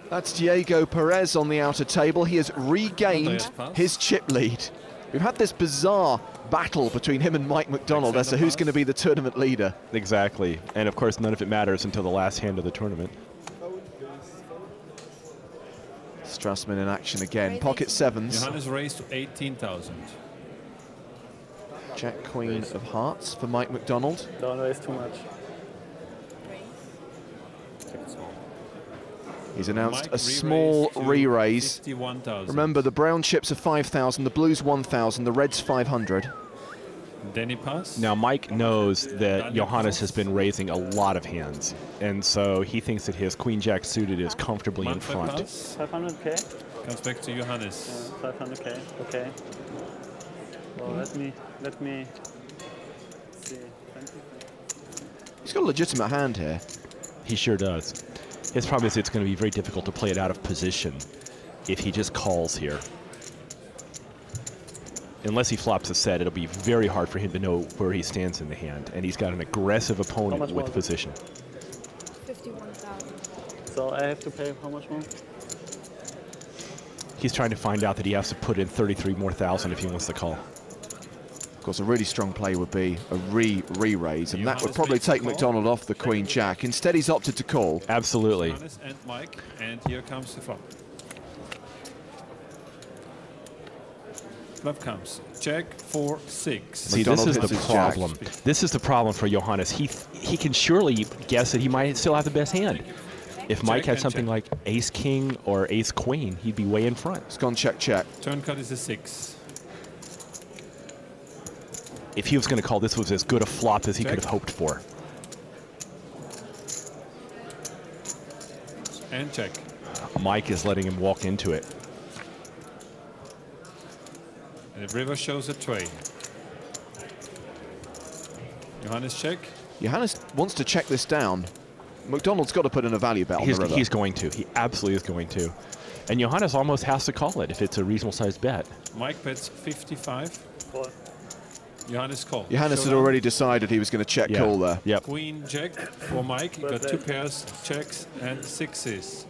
That's Diego Perez on the outer table. He has regained his chip lead. We've had this bizarre battle between him and Mike McDonald as to who's going to be the tournament leader. Exactly. And of course, none of it matters until the last hand of the tournament. Strassmann in action again. Pocket sevens. Johannes raised to 18,000. Jack Queen of Hearts for Mike McDonald. Don't raise too much. He's announced a small re-raise. Remember, the brown chips are 5,000, the blues 1,000, the reds 500. Denny pass. Now, Mike knows that Johannes has been raising a lot of hands, and so he thinks that his queen-jack suited is comfortably in front. 500k? Comes back to Johannes. 500k, okay. Well, let me see. He's got a legitimate hand here. He sure does. His problem is it's going to be very difficult to play it out of position if he just calls here. Unless he flops a set, it'll be very hard for him to know where he stands in the hand. And he's got an aggressive opponent with position. 51,000. So I have to pay how much more? He's trying to find out that he has to put in 33 more thousand if he wants to call. Of course, a really strong play would be a re-raise, and that would probably take McDonald off the queen-jack. Instead, he's opted to call. Absolutely. And Mike, and here comes the flop. Flop comes. Check for 6. See, this is the problem. This is the problem for Johannes. He can surely guess that he might still have the best hand. If Mike had something like ace-king or ace-queen, he'd be way in front. It's gone check-check. Turn cut is a 6. If he was going to call, this was as good a flop as he could have hoped for. And check. Mike is letting him walk into it. And the river shows a trade. Johannes check. Johannes wants to check this down. McDonald's got to put in a value bet on the river. He's going to. He absolutely is going to. And Johannes almost has to call it if it's a reasonable sized bet. Mike bets 55. Johannes call. Johannes had already decided he was going to check call there. Yep. Queen jack for Mike. He got 2 pairs, checks and 6s.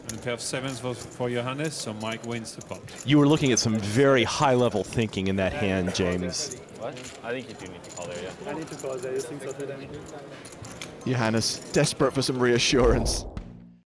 And a pair of 7s was for Johannes, so Mike wins the pot. You were looking at some very high level thinking in that hand, James. What? I think you do need to call there, yeah. I need to call there. You think so, Danny? Johannes, desperate for some reassurance.